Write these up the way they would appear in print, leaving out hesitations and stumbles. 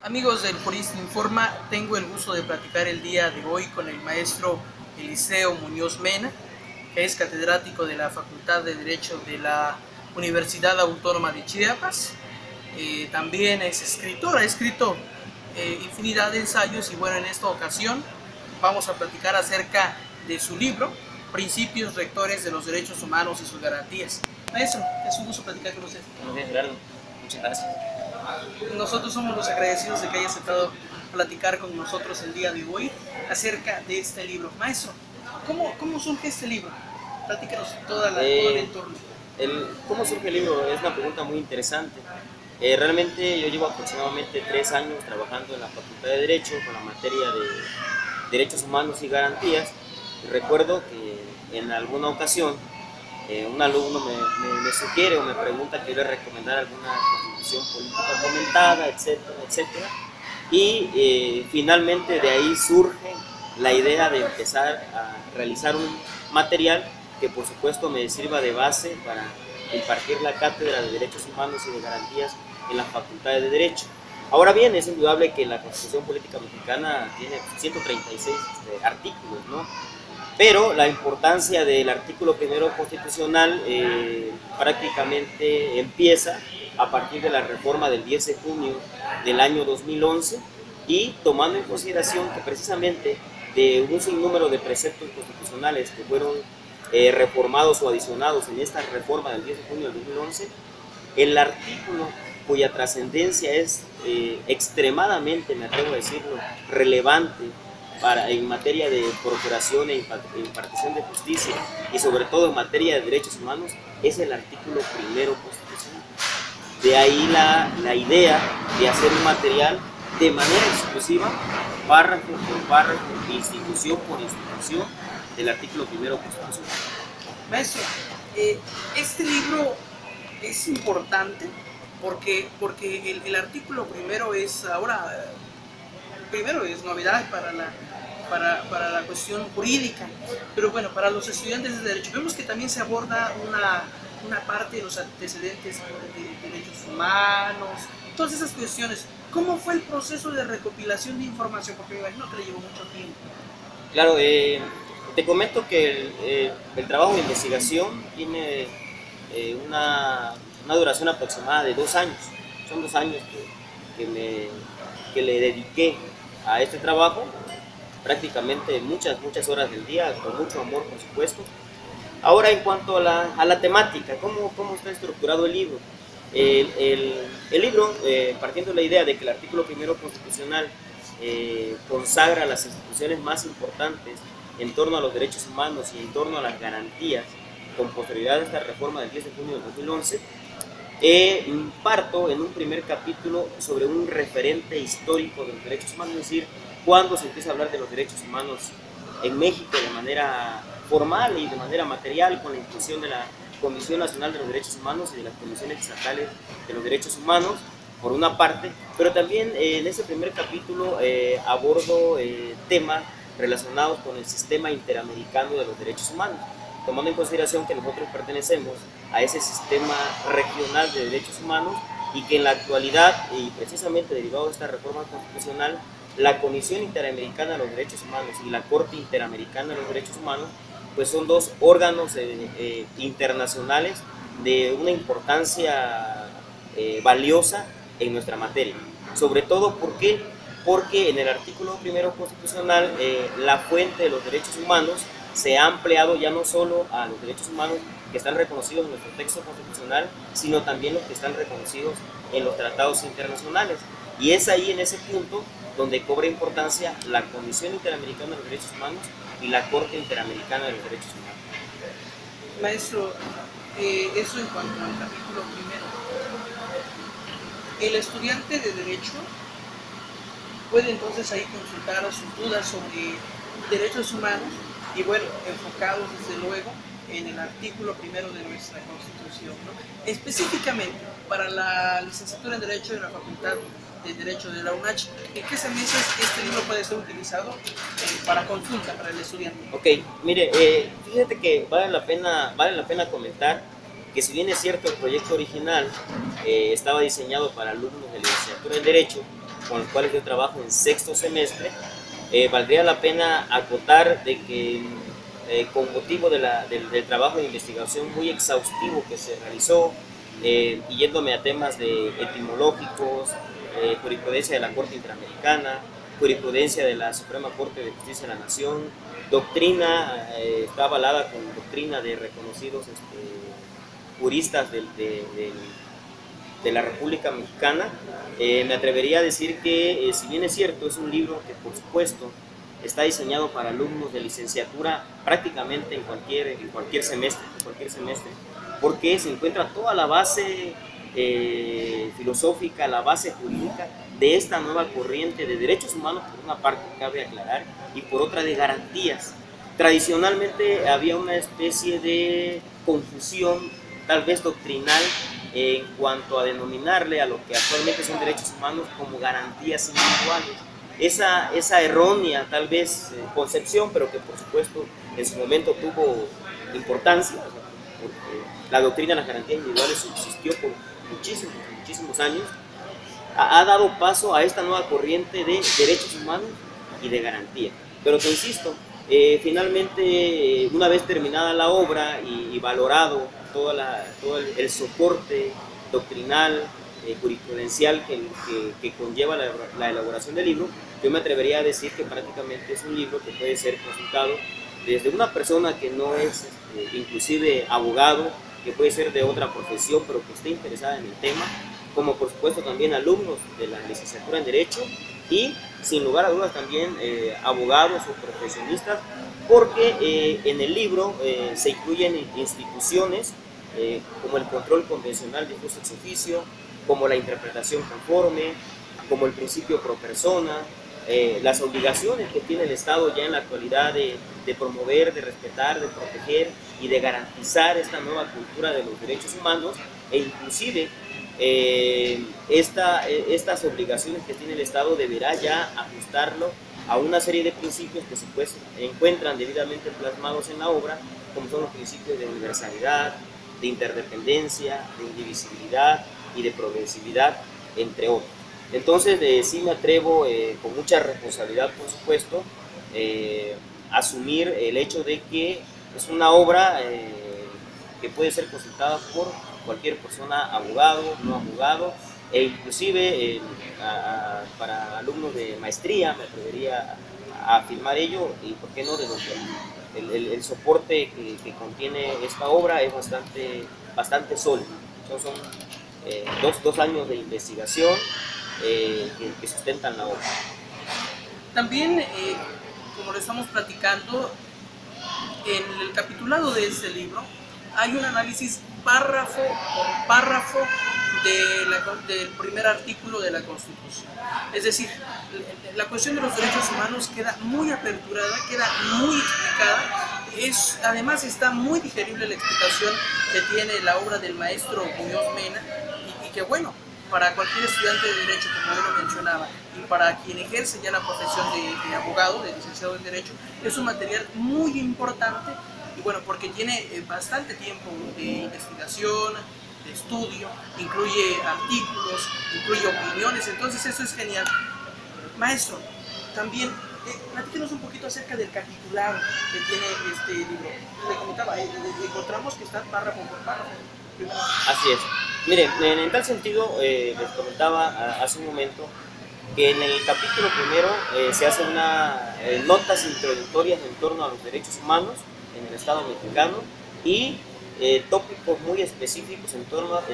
Amigos del Jurista Informa, tengo el gusto de platicar el día de hoy con el maestro Eliseo Muñoz Mena, que es catedrático de la Facultad de Derecho de la Universidad Autónoma de Chiapas. También es escritor, ha escrito infinidad de ensayos y bueno, en esta ocasión vamos a platicar acerca de su libro, Principios Rectores de los Derechos Humanos y sus Garantías. Maestro, es un gusto platicar con usted. Muy bien, Gerardo. Muchas gracias. Nosotros somos los agradecidos de que haya aceptado platicar con nosotros el día de hoy acerca de este libro. Maestro, ¿cómo surge este libro? Platícanos todo el entorno. ¿Cómo surge el libro? Es una pregunta muy interesante. Realmente yo llevo aproximadamente 3 años trabajando en la Facultad de Derecho con la materia de Derechos Humanos y Garantías. Y recuerdo que en alguna ocasión un alumno me sugiere o me pregunta que yo le recomendara alguna constitución política comentada, etcétera, etcétera. Y finalmente de ahí surge la idea de empezar a realizar un material que por supuesto me sirva de base para impartir la cátedra de Derechos Humanos y de Garantías en la Facultad de Derecho. Ahora bien, es indudable que la Constitución Política Mexicana tiene 136 artículos, ¿no? Pero la importancia del artículo primero constitucional prácticamente empieza a partir de la reforma del 10 de junio del año 2011 y tomando en consideración que precisamente de un sinnúmero de preceptos constitucionales que fueron reformados o adicionados en esta reforma del 10 de junio del 2011, el artículo cuya trascendencia es extremadamente, me atrevo a decirlo, relevante en materia de procuración e impartición de justicia y sobre todo en materia de derechos humanos es el artículo primero constitucional. De ahí la idea de hacer un material de manera exclusiva, párrafo por párrafo, institución por institución, del artículo primero constitucional. Maestro, este libro es importante porque el artículo primero es novedad para la cuestión jurídica, pero bueno, para los estudiantes de Derecho vemos que también se aborda una parte de los antecedentes de derechos humanos, todas esas cuestiones. ¿Cómo fue el proceso de recopilación de información? Porque me imagino que le llevó mucho tiempo. Claro, te comento que el trabajo de investigación tiene una duración aproximada de 2 años. Son 2 años que le dediqué a este trabajo, prácticamente muchas horas del día, con mucho amor, por supuesto. Ahora, en cuanto a la temática, ¿cómo está estructurado el libro? El libro, partiendo de la idea de que el artículo primero constitucional consagra las instituciones más importantes en torno a los derechos humanos y en torno a las garantías, con posterioridad a esta reforma del 10 de junio de 2011, parto en un primer capítulo sobre un referente histórico de los derechos humanos, es decir, cuándo se empieza a hablar de los derechos humanos en México de manera formal y de manera material, con la inclusión de la Comisión Nacional de los Derechos Humanos y de las comisiones estatales de los derechos humanos, por una parte, pero también en ese primer capítulo abordo temas relacionados con el sistema interamericano de los derechos humanos, tomando en consideración que nosotros pertenecemos a ese sistema regional de derechos humanos y que en la actualidad, y precisamente derivado de esta reforma constitucional, la Comisión Interamericana de los Derechos Humanos y la Corte Interamericana de los Derechos Humanos pues son 2 órganos internacionales de una importancia valiosa en nuestra materia. Sobre todo, ¿por qué? Porque en el artículo primero constitucional la fuente de los derechos humanos se ha ampliado ya no solo a los derechos humanos que están reconocidos en nuestro texto constitucional, sino también los que están reconocidos en los tratados internacionales. Y es ahí, en ese punto, donde cobra importancia la Comisión Interamericana de los Derechos Humanos y la Corte Interamericana de los Derechos Humanos. Maestro, eso en cuanto al capítulo primero. El estudiante de Derecho puede entonces ahí consultar sus dudas sobre derechos humanos y bueno, enfocados desde luego en el artículo primero de nuestra Constitución, ¿no? Específicamente para la licenciatura en Derecho de la Facultad de Derecho de la UNACH, ¿en qué semestres este libro puede ser utilizado para consulta para el estudiante? Ok, mire, fíjate que vale la pena comentar que si bien es cierto el proyecto original estaba diseñado para alumnos de licenciatura en Derecho, con los cuales yo trabajo en sexto semestre, valdría la pena acotar de que con motivo del trabajo de investigación muy exhaustivo que se realizó, y yéndome a temas de etimológicos, jurisprudencia de la Corte Interamericana, jurisprudencia de la Suprema Corte de Justicia de la Nación, doctrina, está avalada con doctrina de reconocidos juristas de la República Mexicana. Me atrevería a decir que, si bien es cierto, es un libro que por supuesto está diseñado para alumnos de licenciatura prácticamente en cualquier semestre, porque se encuentra toda la base filosófica, la base jurídica de esta nueva corriente de derechos humanos, por una parte, cabe aclarar, y por otra de garantías. Tradicionalmente había una especie de confusión, tal vez doctrinal, en cuanto a denominarle a lo que actualmente son derechos humanos como garantías individuales. Esa errónea, tal vez, concepción, pero que por supuesto en su momento tuvo importancia, porque la doctrina de las garantías individuales subsistió por muchísimos años, ha dado paso a esta nueva corriente de derechos humanos y de garantía. Pero te insisto, finalmente, una vez terminada la obra y valorado todo el soporte doctrinal, jurisprudencial que conlleva la elaboración del libro, yo me atrevería a decir que prácticamente es un libro que puede ser consultado desde una persona que no es inclusive abogado, que puede ser de otra profesión, pero que esté interesada en el tema, como por supuesto también alumnos de la licenciatura en Derecho y sin lugar a dudas también abogados o profesionistas, porque en el libro se incluyen instituciones como el control convencional de jus ex officio, como la interpretación conforme, como el principio pro persona, las obligaciones que tiene el Estado ya en la actualidad de promover, de respetar, de proteger y de garantizar esta nueva cultura de los derechos humanos, e inclusive estas obligaciones que tiene el Estado deberá ya ajustarlo a una serie de principios que se encuentran debidamente plasmados en la obra, como son los principios de universalidad, de interdependencia, de indivisibilidad y de progresividad, entre otros. Entonces, sí me atrevo con mucha responsabilidad, por supuesto, asumir el hecho de que es una obra que puede ser consultada por cualquier persona, abogado, no abogado, e inclusive para alumnos de maestría, me atrevería a afirmar ello, y por qué no, de lo que el soporte que contiene esta obra es bastante sólido. Son dos años de investigación que sustentan la obra. También, como lo estamos platicando, en el capitulado de este libro hay un análisis párrafo por párrafo del primer artículo de la Constitución. Es decir, la cuestión de los derechos humanos queda muy aperturada, queda muy explicada. Además está muy digerible la explicación que tiene la obra del maestro Muñoz Mena, y que bueno, para cualquier estudiante de Derecho, como él lo mencionaba, y para quien ejerce ya la profesión de abogado, de licenciado en Derecho, es un material muy importante, y bueno, porque tiene bastante tiempo de investigación, de estudio, incluye artículos, incluye opiniones, entonces eso es genial. Maestro, también platíquenos un poquito acerca del capitulado que tiene este libro. Le comentaba, encontramos que está párrafo por párrafo. Así es. Miren, en tal sentido, les comentaba hace un momento que en el capítulo primero se hacen notas introductorias en torno a los derechos humanos en el Estado mexicano y tópicos muy específicos en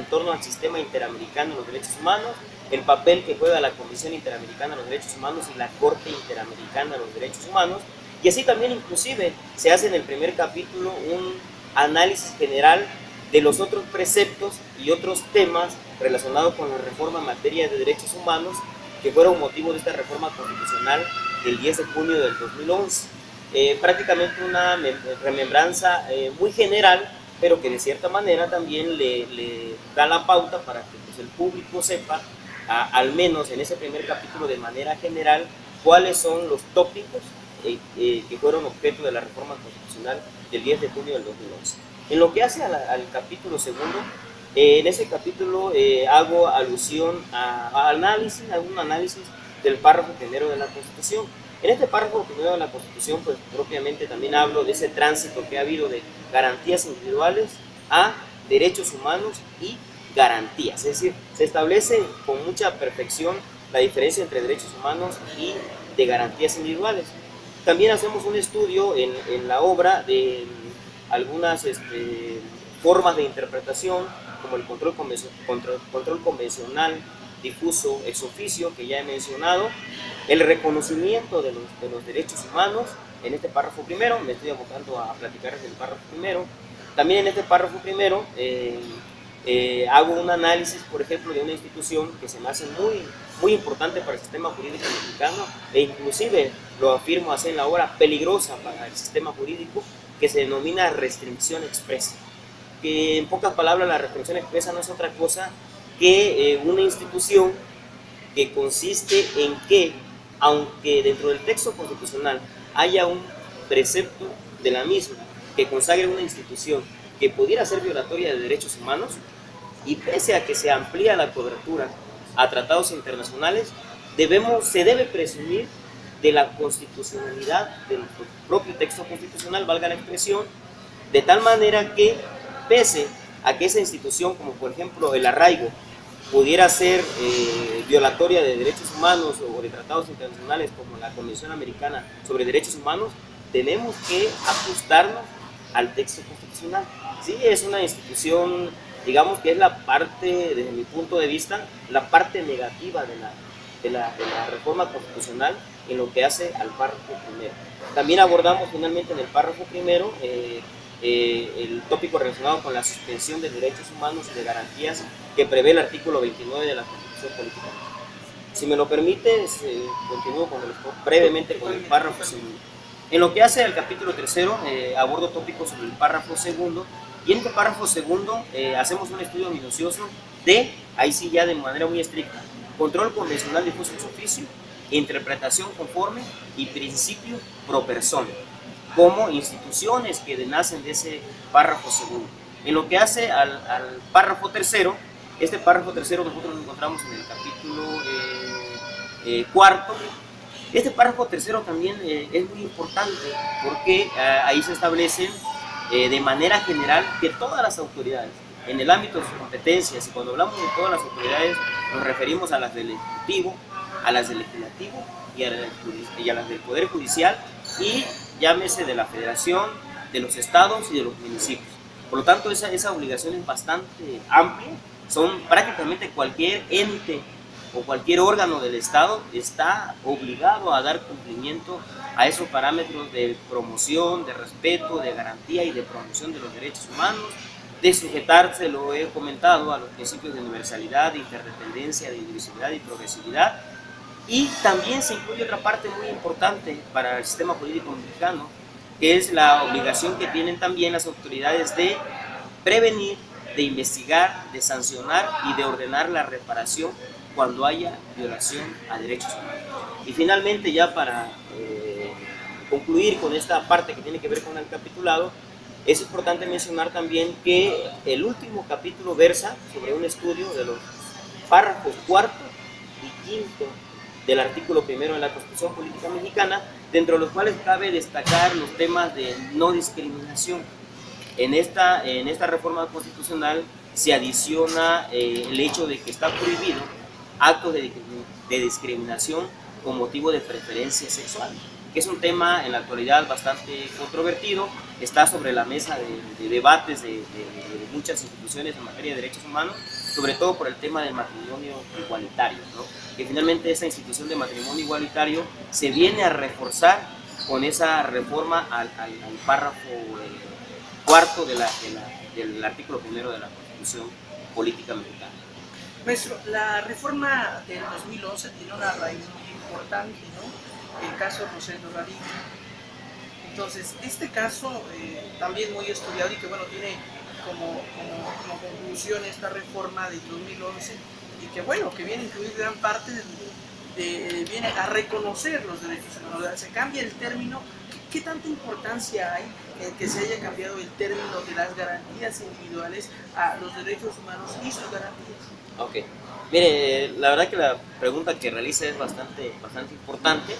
torno al sistema interamericano de los derechos humanos, el papel que juega la Comisión Interamericana de los Derechos Humanos y la Corte Interamericana de los Derechos Humanos, y así también inclusive se hace en el primer capítulo un análisis general de los otros preceptos y otros temas relacionados con la reforma en materia de derechos humanos que fueron motivo de esta reforma constitucional del 10 de junio del 2011. Prácticamente una remembranza muy general, pero que de cierta manera también le da la pauta para que pues, el público sepa, al menos en ese primer capítulo de manera general, cuáles son los tópicos que fueron objeto de la reforma constitucional del 10 de junio del 2011. En lo que hace al capítulo segundo, En ese capítulo hago alusión a algún análisis del párrafo primero de la Constitución. En este párrafo primero de la Constitución, pues propiamente también hablo de ese tránsito que ha habido de garantías individuales a derechos humanos y garantías. Es decir, se establece con mucha perfección la diferencia entre derechos humanos y de garantías individuales. También hacemos un estudio en la obra de algunas formas de interpretación, como el control convencional, difuso, ex oficio, que ya he mencionado, el reconocimiento de los derechos humanos. En este párrafo primero, me estoy abocando a platicar del párrafo primero. También en este párrafo primero hago un análisis, por ejemplo, de una institución que se me hace muy importante para el sistema jurídico mexicano, e inclusive lo afirmo así en la obra, peligrosa para el sistema jurídico, que se denomina restricción expresa. Que en pocas palabras, la restricción expresa no es otra cosa que una institución que consiste en que, aunque dentro del texto constitucional haya un precepto de la misma que consagre una institución que pudiera ser violatoria de derechos humanos, y pese a que se amplía la cobertura a tratados internacionales, se debe presumir de la constitucionalidad del propio texto constitucional, valga la expresión, de tal manera que, pese a que esa institución, como por ejemplo el arraigo, pudiera ser violatoria de derechos humanos o de tratados internacionales como la Convención Americana sobre Derechos Humanos, tenemos que ajustarnos al texto constitucional. Sí, es una institución, digamos que es la parte, desde mi punto de vista, la parte negativa de la reforma constitucional en lo que hace al párrafo primero. También abordamos finalmente en el párrafo primero el tópico relacionado con la suspensión de derechos humanos y de garantías que prevé el artículo 29 de la Constitución Política. Si me lo permites, continúo brevemente con el párrafo segundo. En lo que hace al capítulo tercero, abordo tópicos sobre el párrafo segundo, y en este párrafo segundo hacemos un estudio minucioso de, ahí sí ya de manera muy estricta, control convencional difuso ex oficio, interpretación conforme y principio pro persona, como instituciones que nacen de ese párrafo segundo. En lo que hace al párrafo tercero, este párrafo tercero nosotros lo encontramos en el capítulo cuarto. Este párrafo tercero también es muy importante porque ahí se establecen de manera general que todas las autoridades, en el ámbito de sus competencias, y cuando hablamos de todas las autoridades nos referimos a las del Ejecutivo, a las del Legislativo y a las del Poder Judicial, y llámese de la Federación, de los estados y de los municipios. Por lo tanto, esa obligación es bastante amplia. Son prácticamente cualquier ente o cualquier órgano del Estado está obligado a dar cumplimiento a esos parámetros de promoción, de respeto, de garantía y de promoción de los derechos humanos, de sujetarse, lo he comentado, a los principios de universalidad, de interdependencia, de indivisibilidad y progresividad. Y también se incluye otra parte muy importante para el sistema jurídico mexicano, que es la obligación que tienen también las autoridades de prevenir, de investigar, de sancionar y de ordenar la reparación cuando haya violación a derechos humanos. Y finalmente, ya para concluir con esta parte que tiene que ver con el capitulado, es importante mencionar también que el último capítulo versa sobre un estudio de los párrafos cuarto y quinto del artículo primero de la Constitución Política Mexicana, dentro de los cuales cabe destacar los temas de no discriminación. En esta reforma constitucional se adiciona el hecho de que está prohibido actos de discriminación con motivo de preferencia sexual, que es un tema en la actualidad bastante controvertido, está sobre la mesa de debates de muchas instituciones en materia de derechos humanos, sobre todo por el tema del matrimonio igualitario, ¿no? Que finalmente esa institución de matrimonio igualitario se viene a reforzar con esa reforma al párrafo cuarto del artículo primero de la Constitución Política Mexicana. Maestro, la reforma del 2011 tiene una raíz muy importante, ¿no? El caso Rosendo Radilla. Entonces, este caso también muy estudiado y que bueno, tiene como conclusión esta reforma del 2011 y que bueno, que viene a incluir gran parte viene a reconocer los derechos humanos. Se cambia el término. ¿Qué tanta importancia hay en que se haya cambiado el término de las garantías individuales a los derechos humanos y sus garantías? Ok, mire, la verdad que la pregunta que realiza es bastante importante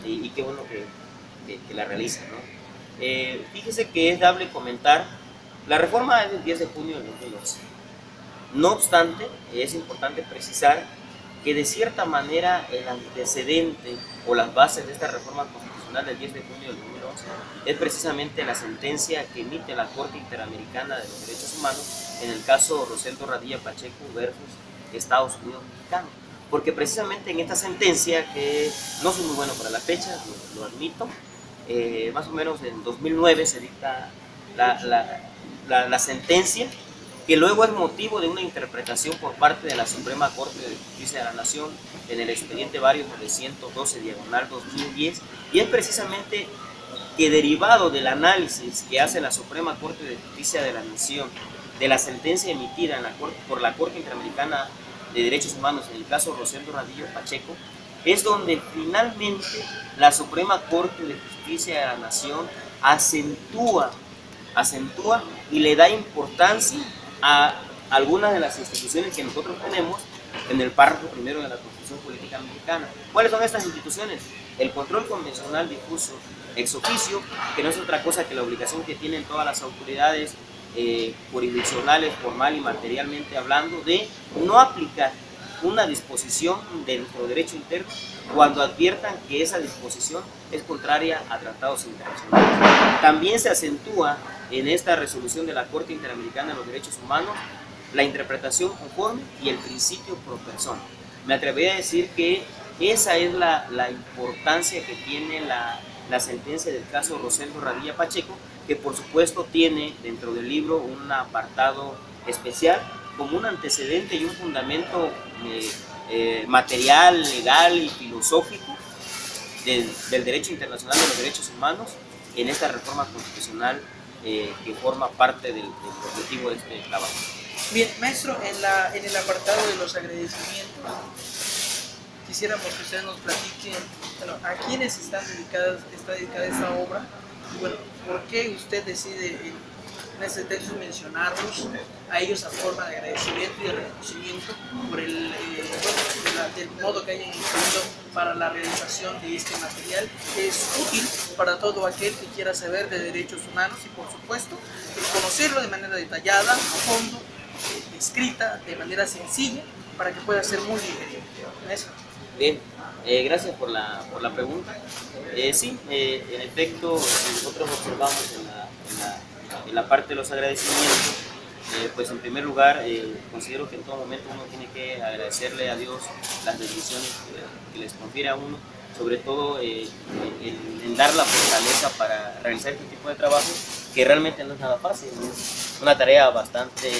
y qué bueno que la realiza, ¿no? Fíjese que es dable comentar, la reforma es del 10 de junio del 2011. No obstante, es importante precisar que de cierta manera el antecedente o las bases de esta reforma constitucional del 10 de junio del 2011 es precisamente la sentencia que emite la Corte Interamericana de los Derechos Humanos en el caso Rosendo Radilla Pacheco versus Estados Unidos Mexicano. Porque precisamente en esta sentencia, que no soy muy bueno para las fechas, lo admito, más o menos en 2009 se dicta la sentencia, que luego es motivo de una interpretación por parte de la Suprema Corte de Justicia de la Nación en el expediente varios 912/2010, y es precisamente que derivado del análisis que hace la Suprema Corte de Justicia de la Nación de la sentencia emitida por la Corte Interamericana de Derechos Humanos en el caso Rosendo Radilla Pacheco, es donde finalmente la Suprema Corte de Justicia de la Nación acentúa y le da importancia a algunas de las instituciones que nosotros tenemos en el párrafo primero de la Constitución Política Mexicana. ¿Cuáles son estas instituciones? El control convencional difuso ex oficio, que no es otra cosa que la obligación que tienen todas las autoridades jurisdiccionales, formal y materialmente hablando, de no aplicar una disposición de nuestro derecho interno cuando adviertan que esa disposición es contraria a tratados internacionales. También se acentúa en esta resolución de la Corte Interamericana de los Derechos Humanos la interpretación conforme y el principio pro persona. Me atrevería a decir que esa es la importancia que tiene la sentencia del caso Rosendo Radilla Pacheco, que por supuesto tiene dentro del libro un apartado especial como un antecedente y un fundamento material, legal y filosófico del derecho internacional de los derechos humanos en esta reforma constitucional que forma parte del objetivo de este trabajo. Bien, maestro, en el apartado de los agradecimientos, quisiéramos que usted nos platique, bueno, a quiénes está dedicada esta obra, y bueno, por qué usted decide en este texto mencionarlos a ellos a forma de agradecimiento y de reconocimiento por del modo que hayan influido para la realización de este material, que es útil para todo aquel que quiera saber de derechos humanos y por supuesto conocerlo de manera detallada, a fondo, escrita de manera sencilla, para que pueda ser muy digerido. Bien, gracias por la pregunta. Sí, en efecto, nosotros observamos en la parte de los agradecimientos, pues en primer lugar, considero que en todo momento uno tiene que agradecerle a Dios las bendiciones que les confiere a uno, sobre todo en dar la fortaleza para realizar este tipo de trabajo, que realmente no es nada fácil, es una tarea bastante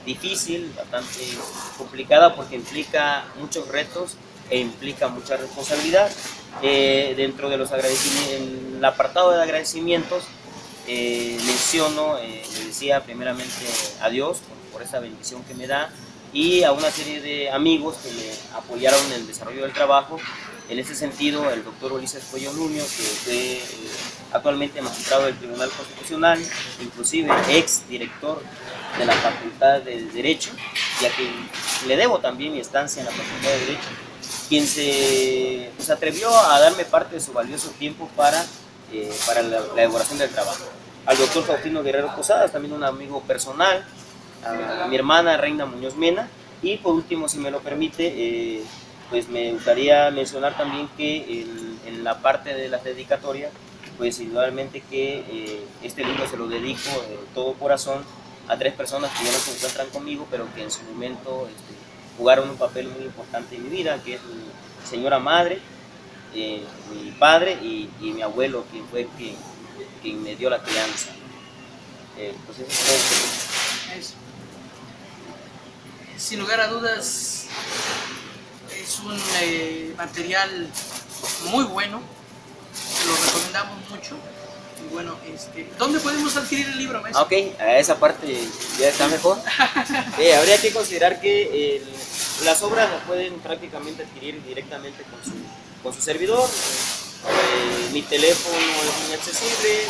difícil, bastante complicada, porque implica muchos retos e implica mucha responsabilidad. Dentro de los agradecimientos, en el apartado de agradecimientos, menciono, le decía primeramente a Dios por esa bendición que me da, y a una serie de amigos que me apoyaron en el desarrollo del trabajo. En este sentido, el doctor Ulises Cuello Nuño, que fue actualmente magistrado del Tribunal Constitucional, inclusive ex director de la Facultad de Derecho, y a quien le debo también mi estancia en la Facultad de Derecho, quien se atrevió a darme parte de su valioso tiempo para la elaboración del trabajo. Al doctor Faustino Guerrero Posadas, también un amigo personal, a mi hermana Reina Muñoz Mena, y por último, si me lo permite, pues me gustaría mencionar también que en la parte de la dedicatoria, pues indudablemente que este libro se lo dedico de todo corazón a 3 personas que ya no se encuentran conmigo, pero que en su momento jugaron un papel muy importante en mi vida, que es mi señora madre, mi padre y mi abuelo, quien fue quien me dio la crianza. Pues eso es todo. Sin lugar a dudas, es un material muy bueno, lo recomendamos mucho. Y bueno, ¿dónde podemos adquirir el libro, maestro? Ok, a esa parte ya está mejor. Habría que considerar que las obras las pueden prácticamente adquirir directamente con su servidor. Mi teléfono es muy accesible,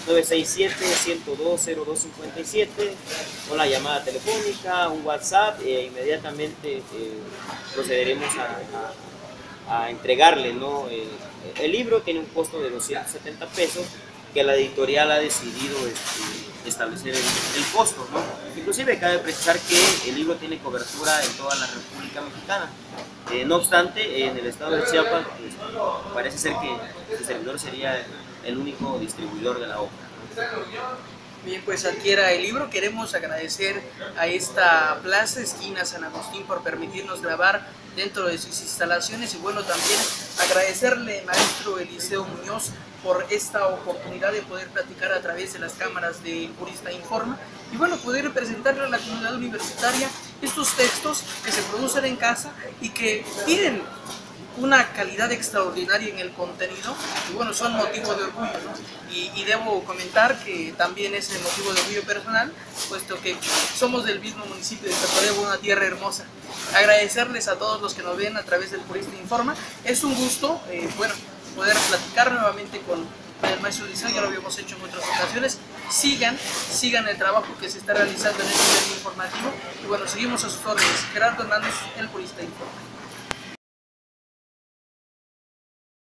967-102-0257, con la llamada telefónica, un WhatsApp, inmediatamente procederemos a entregarle, ¿no? El libro tiene un costo de 270 pesos, que la editorial ha decidido establecer el costo, ¿no? Inclusive cabe precisar que el libro tiene cobertura en toda la República Mexicana. No obstante, en el estado de Chiapas pues, parece ser que su servidor sería el único distribuidor de la obra. Bien, pues adquiera el libro. Queremos agradecer a esta Plaza Esquina San Agustín por permitirnos grabar dentro de sus instalaciones, y bueno, también agradecerle, maestro Eliseo Muñoz, por esta oportunidad de poder platicar a través de las cámaras del Jurista Informa, y bueno, poder presentarle a la comunidad universitaria estos textos que se producen en casa y que tienen una calidad extraordinaria en el contenido, y bueno, son motivo de orgullo, ¿no? Y debo comentar que también es el motivo de orgullo personal, puesto que somos del mismo municipio de Tacuarembó, una tierra hermosa. Agradecerles a todos los que nos ven a través del Jurista Informa. Es un gusto, bueno, poder platicar nuevamente con el maestro Eliseo. Ya lo habíamos hecho en otras ocasiones. Sigan el trabajo que se está realizando en este medio informativo, y bueno, seguimos a sus órdenes. Gerardo Hernández, el Jurista Informa.